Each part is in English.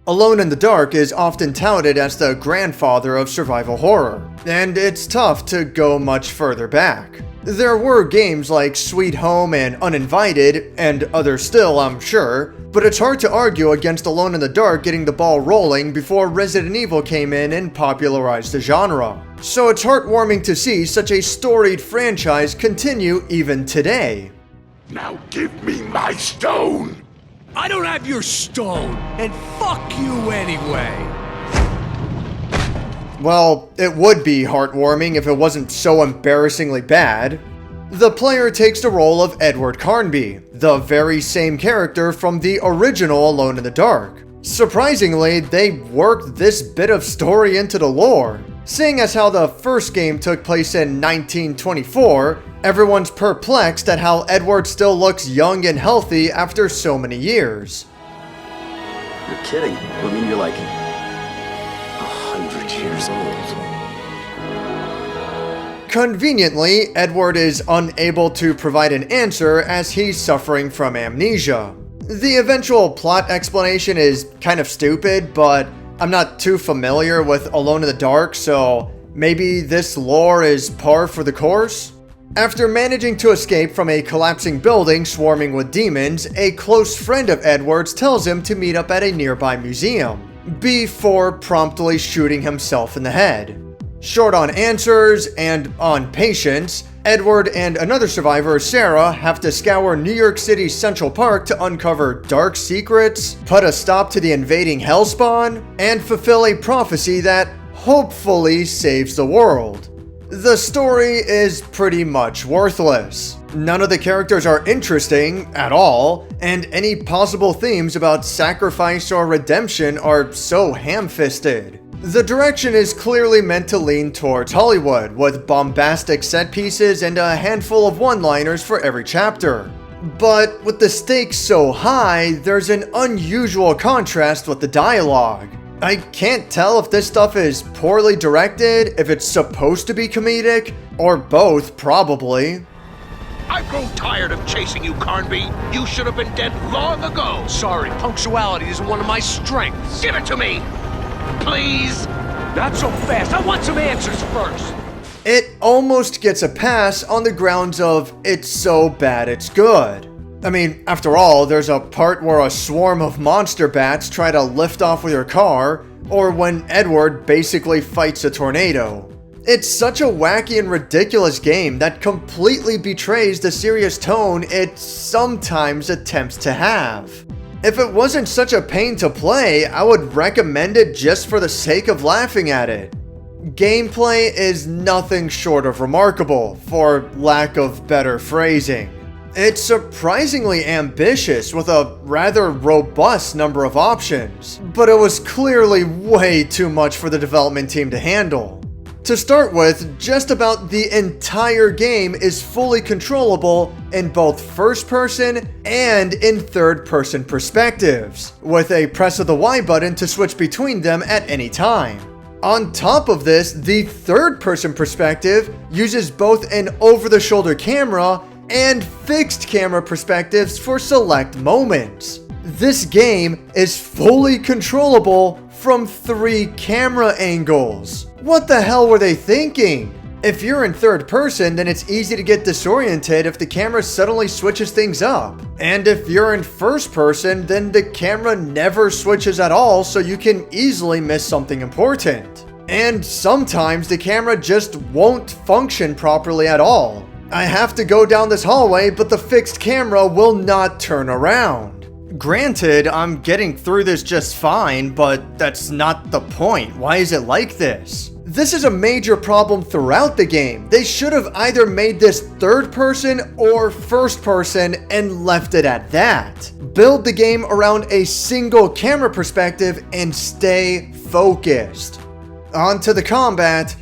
Alone in the Dark is often touted as the grandfather of survival horror, and it's tough to go much further back. There were games like Sweet Home and Uninvited, and others still, I'm sure, but it's hard to argue against Alone in the Dark getting the ball rolling before Resident Evil came in and popularized the genre. So it's heartwarming to see such a storied franchise continue even today. Now give me my stone! I don't have your stone, and fuck you anyway! Well, it would be heartwarming if it wasn't so embarrassingly bad. The player takes the role of Edward Carnby, the very same character from the original Alone in the Dark. Surprisingly, they worked this bit of story into the lore. Seeing as how the first game took place in 1924, everyone's perplexed at how Edward still looks young and healthy after so many years. You're kidding. I mean, you're like 100 years old. Conveniently, Edward is unable to provide an answer as he's suffering from amnesia. The eventual plot explanation is kind of stupid, but I'm not too familiar with Alone in the Dark, so maybe this lore is par for the course? After managing to escape from a collapsing building swarming with demons, a close friend of Edward's tells him to meet up at a nearby museum, before promptly shooting himself in the head. Short on answers and on patience, Edward and another survivor, Sarah, have to scour New York City's Central Park to uncover dark secrets, put a stop to the invading Hellspawn, and fulfill a prophecy that hopefully saves the world. The story is pretty much worthless. None of the characters are interesting at all, and any possible themes about sacrifice or redemption are so ham-fisted. The direction is clearly meant to lean towards Hollywood, with bombastic set pieces and a handful of one-liners for every chapter. But with the stakes so high, there's an unusual contrast with the dialogue. I can't tell if this stuff is poorly directed, if it's supposed to be comedic, or both, probably. I've grown tired of chasing you, Carnby. You should have been dead long ago. Sorry, punctuality isn't one of my strengths. Give it to me, please. Not so fast. I want some answers first. It almost gets a pass on the grounds of it's so bad it's good. I mean, after all, there's a part where a swarm of monster bats try to lift off with your car, or when Edward basically fights a tornado. It's such a wacky and ridiculous game that completely betrays the serious tone it sometimes attempts to have. If it wasn't such a pain to play, I would recommend it just for the sake of laughing at it. Gameplay is nothing short of remarkable, for lack of better phrasing. It's surprisingly ambitious with a rather robust number of options, but it was clearly way too much for the development team to handle. To start with, just about the entire game is fully controllable in both first-person and in third-person perspectives, with a press of the Y button to switch between them at any time. On top of this, the third-person perspective uses both an over-the-shoulder camera and fixed camera perspectives for select moments. This game is fully controllable from 3 camera angles. What the hell were they thinking? If you're in third person, then it's easy to get disoriented if the camera suddenly switches things up. And if you're in first person, then the camera never switches at all, so you can easily miss something important. And sometimes the camera just won't function properly at all. I have to go down this hallway, but the fixed camera will not turn around. Granted, I'm getting through this just fine, but that's not the point. Why is it like this? This is a major problem throughout the game. They should have either made this third person or first person and left it at that. Build the game around a single camera perspective and stay focused. On to the combat.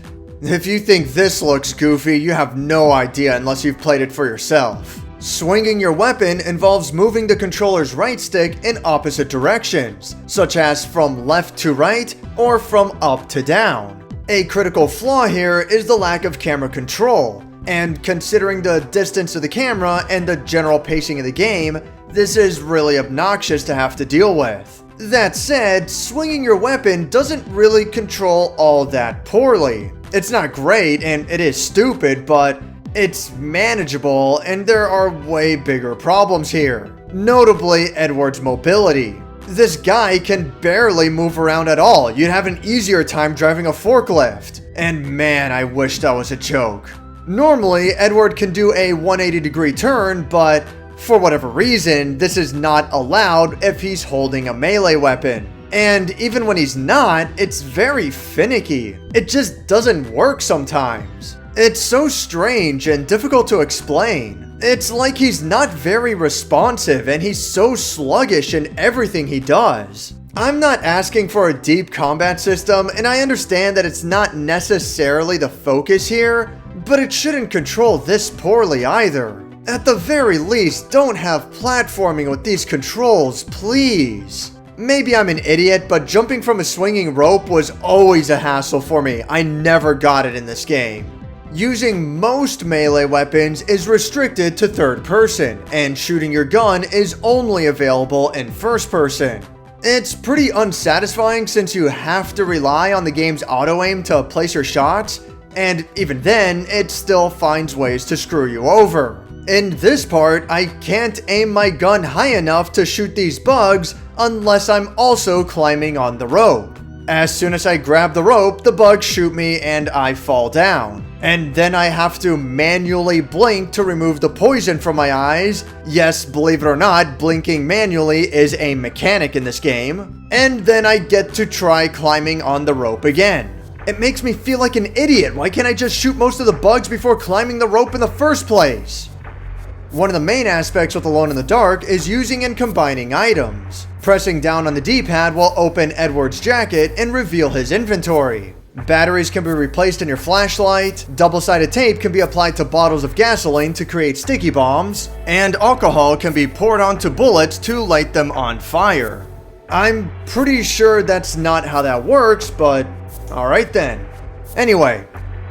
If you think this looks goofy, you have no idea unless you've played it for yourself. Swinging your weapon involves moving the controller's right stick in opposite directions, such as from left to right or from up to down. A critical flaw here is the lack of camera control, and considering the distance of the camera and the general pacing of the game, this is really obnoxious to have to deal with. That said, swinging your weapon doesn't really control all that poorly. It's not great and it is stupid, but it's manageable and there are way bigger problems here. Notably, Edward's mobility. This guy can barely move around at all. You'd have an easier time driving a forklift. And man, I wish that was a joke. Normally, Edward can do a 180-degree turn, but for whatever reason, this is not allowed if he's holding a melee weapon. And even when he's not, it's very finicky. It just doesn't work sometimes. It's so strange and difficult to explain. It's like he's not very responsive and he's so sluggish in everything he does. I'm not asking for a deep combat system, and I understand that it's not necessarily the focus here, but it shouldn't control this poorly either. At the very least, don't have platforming with these controls, please. Maybe I'm an idiot, but jumping from a swinging rope was always a hassle for me. I never got it in this game. Using most melee weapons is restricted to third person, and shooting your gun is only available in first person. It's pretty unsatisfying since you have to rely on the game's auto-aim to place your shots, and even then, it still finds ways to screw you over. In this part, I can't aim my gun high enough to shoot these bugs unless I'm also climbing on the rope. As soon as I grab the rope, the bugs shoot me and I fall down. And then I have to manually blink to remove the poison from my eyes. Yes, believe it or not, blinking manually is a mechanic in this game. And then I get to try climbing on the rope again. It makes me feel like an idiot. Why can't I just shoot most of the bugs before climbing the rope in the first place? One of the main aspects with Alone in the Dark is using and combining items. Pressing down on the D-pad will open Edward's jacket and reveal his inventory. Batteries can be replaced in your flashlight, double-sided tape can be applied to bottles of gasoline to create sticky bombs, and alcohol can be poured onto bullets to light them on fire. I'm pretty sure that's not how that works, but alright then. Anyway,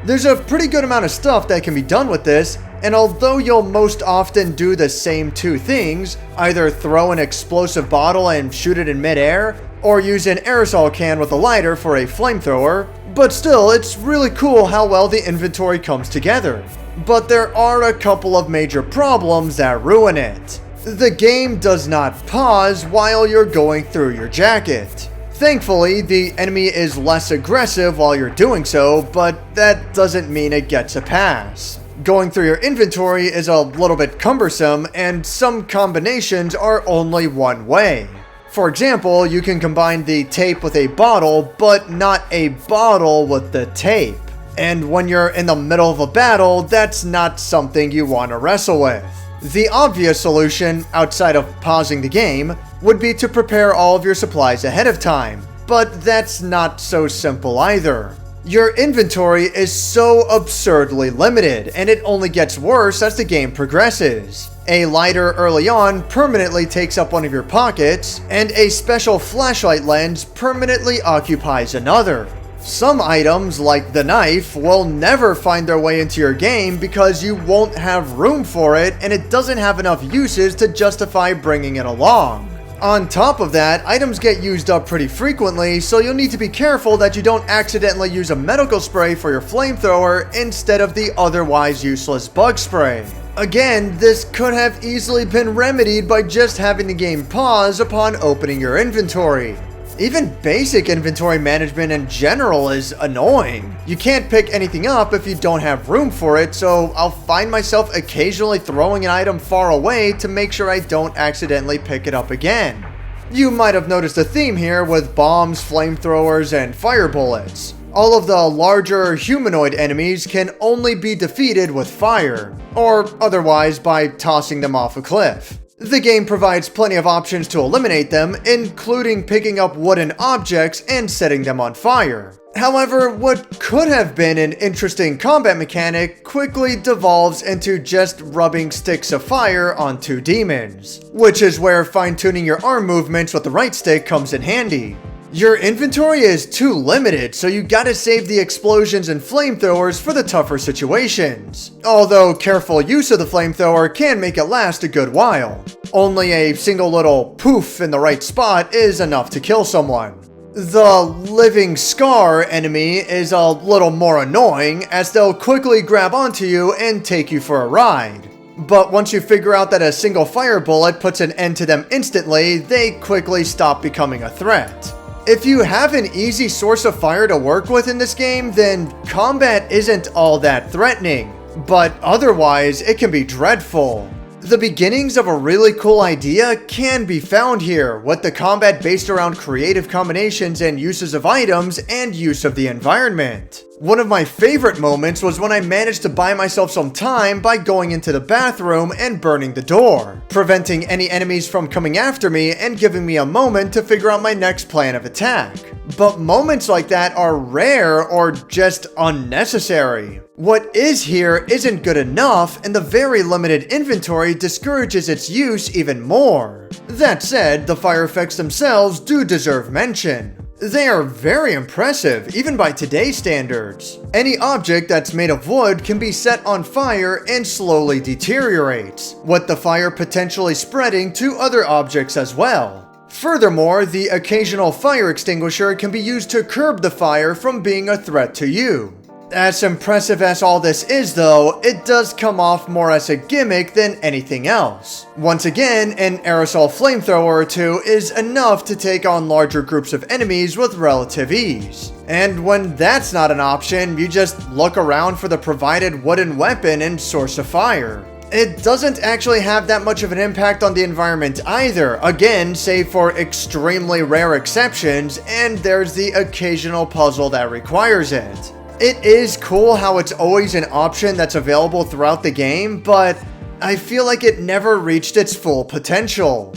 there's a pretty good amount of stuff that can be done with this, and although you'll most often do the same two things, either throw an explosive bottle and shoot it in midair, or use an aerosol can with a lighter for a flamethrower, but still, it's really cool how well the inventory comes together. But there are a couple of major problems that ruin it. The game does not pause while you're going through your jacket. Thankfully, the enemy is less aggressive while you're doing so, but that doesn't mean it gets a pass. Going through your inventory is a little bit cumbersome, and some combinations are only one way. For example, you can combine the tape with a bottle, but not a bottle with the tape. And when you're in the middle of a battle, that's not something you want to wrestle with. The obvious solution, outside of pausing the game, would be to prepare all of your supplies ahead of time, but that's not so simple either. Your inventory is so absurdly limited, and it only gets worse as the game progresses. A lighter early on permanently takes up one of your pockets, and a special flashlight lens permanently occupies another. Some items, like the knife, will never find their way into your game because you won't have room for it, and it doesn't have enough uses to justify bringing it along. On top of that, items get used up pretty frequently, so you'll need to be careful that you don't accidentally use a medical spray for your flamethrower instead of the otherwise useless bug spray. Again, this could have easily been remedied by just having the game pause upon opening your inventory. Even basic inventory management in general is annoying. You can't pick anything up if you don't have room for it, so I'll find myself occasionally throwing an item far away to make sure I don't accidentally pick it up again. You might have noticed a theme here with bombs, flamethrowers, and fire bullets. All of the larger humanoid enemies can only be defeated with fire, or otherwise by tossing them off a cliff. The game provides plenty of options to eliminate them, including picking up wooden objects and setting them on fire. However, what could have been an interesting combat mechanic quickly devolves into just rubbing sticks of fire onto demons, which is where fine-tuning your arm movements with the right stick comes in handy. Your inventory is too limited, so you gotta save the explosions and flamethrowers for the tougher situations. Although careful use of the flamethrower can make it last a good while. Only a single little poof in the right spot is enough to kill someone. The living scar enemy is a little more annoying, as they'll quickly grab onto you and take you for a ride. But once you figure out that a single fire bullet puts an end to them instantly, they quickly stop becoming a threat. If you have an easy source of fire to work with in this game, then combat isn't all that threatening, but otherwise it can be dreadful. The beginnings of a really cool idea can be found here, with the combat based around creative combinations and uses of items and use of the environment. One of my favorite moments was when I managed to buy myself some time by going into the bathroom and burning the door, preventing any enemies from coming after me and giving me a moment to figure out my next plan of attack. But moments like that are rare or just unnecessary. What is here isn't good enough, and the very limited inventory discourages its use even more. That said, the fire effects themselves do deserve mention. They are very impressive, even by today's standards. Any object that's made of wood can be set on fire and slowly deteriorates, with the fire potentially spreading to other objects as well. Furthermore, the occasional fire extinguisher can be used to curb the fire from being a threat to you. As impressive as all this is though, it does come off more as a gimmick than anything else. Once again, an aerosol flamethrower or two is enough to take on larger groups of enemies with relative ease. And when that's not an option, you just look around for the provided wooden weapon and source of fire. It doesn't actually have that much of an impact on the environment either, again, save for extremely rare exceptions, and there's the occasional puzzle that requires it. It is cool how it's always an option that's available throughout the game, but I feel like it never reached its full potential.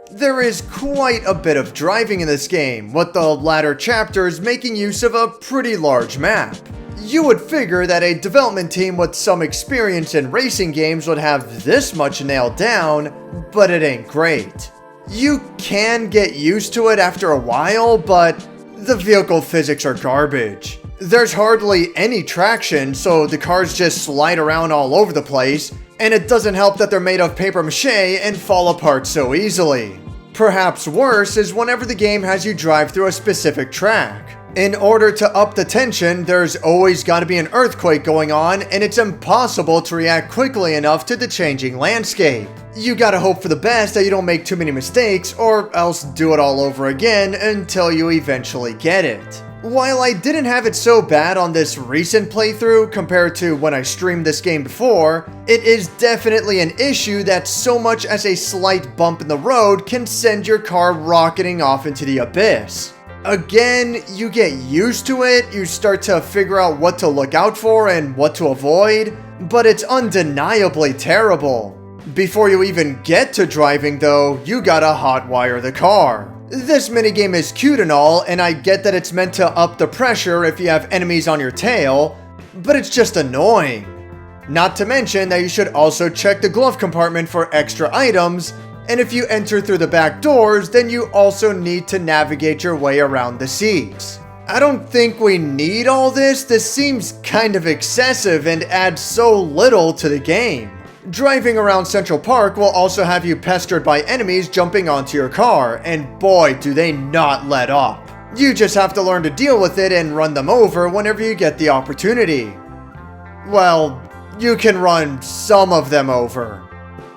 There is quite a bit of driving in this game, with the latter chapters making use of a pretty large map. You would figure that a development team with some experience in racing games would have this much nailed down, but it ain't great. You can get used to it after a while, but the vehicle physics are garbage. There's hardly any traction, so the cars just slide around all over the place, and it doesn't help that they're made of paper mache and fall apart so easily. Perhaps worse is whenever the game has you drive through a specific track. In order to up the tension, there's always got to be an earthquake going on, and it's impossible to react quickly enough to the changing landscape. You gotta hope for the best that you don't make too many mistakes, or else do it all over again until you eventually get it. While I didn't have it so bad on this recent playthrough compared to when I streamed this game before, it is definitely an issue that so much as a slight bump in the road can send your car rocketing off into the abyss. Again, you get used to it, you start to figure out what to look out for and what to avoid, but it's undeniably terrible. Before you even get to driving though, you gotta hotwire the car. This minigame is cute and all, and I get that it's meant to up the pressure if you have enemies on your tail, but it's just annoying. Not to mention that you should also check the glove compartment for extra items, and if you enter through the back doors, then you also need to navigate your way around the seats. I don't think we need all this. This seems kind of excessive and adds so little to the game. Driving around Central Park will also have you pestered by enemies jumping onto your car, and boy do they not let up. You just have to learn to deal with it and run them over whenever you get the opportunity. Well, you can run some of them over.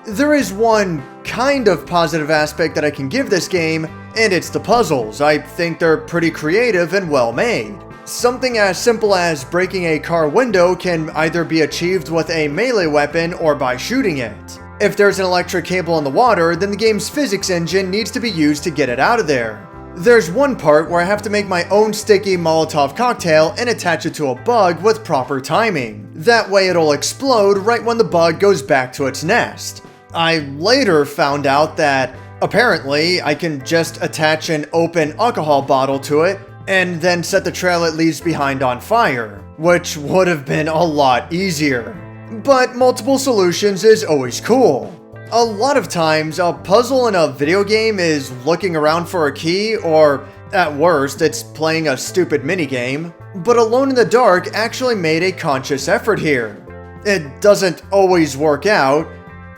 There is one kind of positive aspect that I can give this game, and it's the puzzles. I think they're pretty creative and well made. Something as simple as breaking a car window can either be achieved with a melee weapon or by shooting it. If there's an electric cable in the water, then the game's physics engine needs to be used to get it out of there. There's one part where I have to make my own sticky Molotov cocktail and attach it to a bug with proper timing. That way it'll explode right when the bug goes back to its nest. I later found out that apparently I can just attach an open alcohol bottle to it and then set the trail it leaves behind on fire, which would have been a lot easier. But multiple solutions is always cool. A lot of times, a puzzle in a video game is looking around for a key, or at worst, it's playing a stupid minigame. But Alone in the Dark actually made a conscious effort here. It doesn't always work out.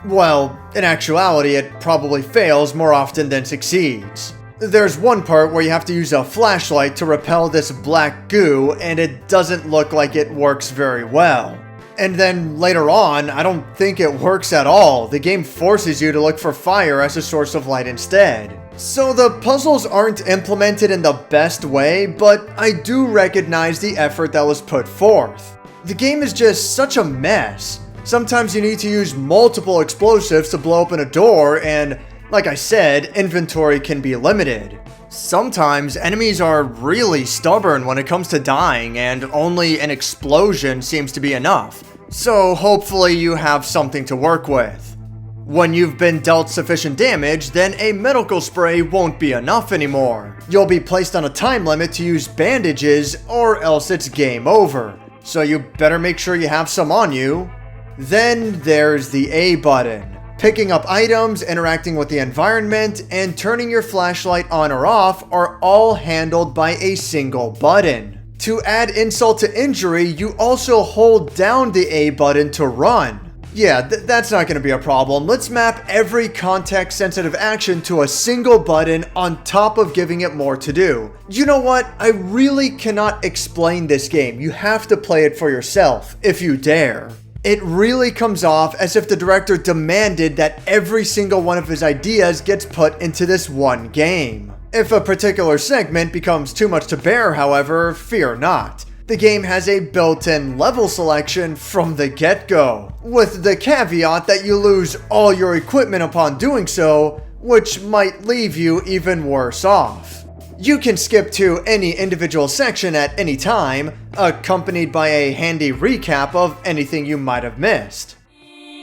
Well, In actuality, it probably fails more often than succeeds. There's one part where you have to use a flashlight to repel this black goo, and it doesn't look like it works very well. And then later on, I don't think it works at all. The game forces you to look for fire as a source of light instead. So the puzzles aren't implemented in the best way, but I do recognize the effort that was put forth. The game is just such a mess. Sometimes you need to use multiple explosives to blow open a door, and like I said, inventory can be limited. Sometimes enemies are really stubborn when it comes to dying, and only an explosion seems to be enough. So hopefully you have something to work with. When you've been dealt sufficient damage, then a medical spray won't be enough anymore. You'll be placed on a time limit to use bandages, or else it's game over. So you better make sure you have some on you. Then there's the A button. Picking up items, interacting with the environment, and turning your flashlight on or off are all handled by a single button. To add insult to injury, you also hold down the A button to run. Yeah, that's not going to be a problem. Let's map every context-sensitive action to a single button on top of giving it more to do. You know what? I really cannot explain this game. You have to play it for yourself, if you dare. It really comes off as if the director demanded that every single one of his ideas gets put into this one game. If a particular segment becomes too much to bear, however, fear not. The game has a built-in level selection from the get-go, with the caveat that you lose all your equipment upon doing so, which might leave you even worse off. You can skip to any individual section at any time, accompanied by a handy recap of anything you might have missed.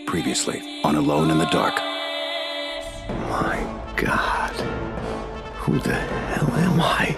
Previously on Alone in the Dark. My God. Who the hell am I?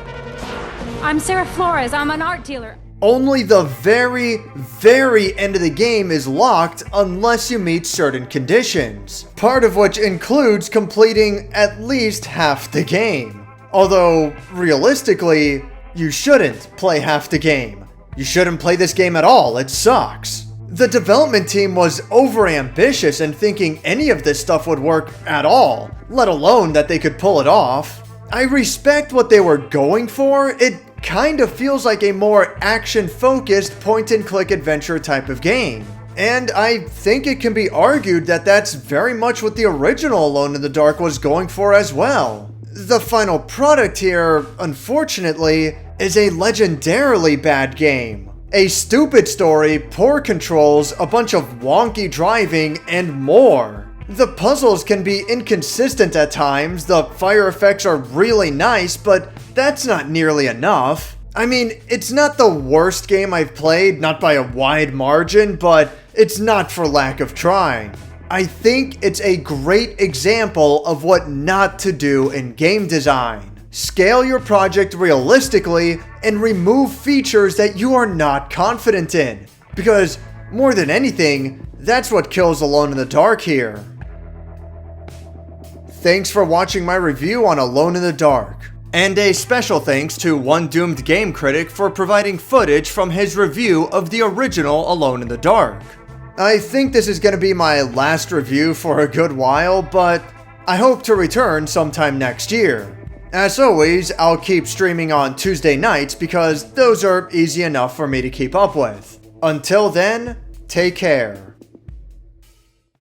I'm Sarah Flores. I'm an art dealer. Only the very, very end of the game is locked unless you meet certain conditions, part of which includes completing at least half the game. Although, realistically, you shouldn't play half the game. You shouldn't play this game at all, it sucks. The development team was overambitious in thinking any of this stuff would work at all, let alone that they could pull it off. I respect what they were going for. It kind of feels like a more action-focused point-and-click adventure type of game. And I think it can be argued that that's very much what the original Alone in the Dark was going for as well. The final product here, unfortunately, is a legendarily bad game. A stupid story, poor controls, a bunch of wonky driving, and more. The puzzles can be inconsistent at times, the fire effects are really nice, but that's not nearly enough. I mean, it's not the worst game I've played, not by a wide margin, but it's not for lack of trying. I think it's a great example of what not to do in game design. Scale your project realistically and remove features that you are not confident in. Because, more than anything, that's what kills Alone in the Dark here. Thanks for watching my review on Alone in the Dark. And a special thanks to One Doomed Game Critic for providing footage from his review of the original Alone in the Dark. I think this is going to be my last review for a good while, but I hope to return sometime next year. As always, I'll keep streaming on Tuesday nights because those are easy enough for me to keep up with. Until then, take care.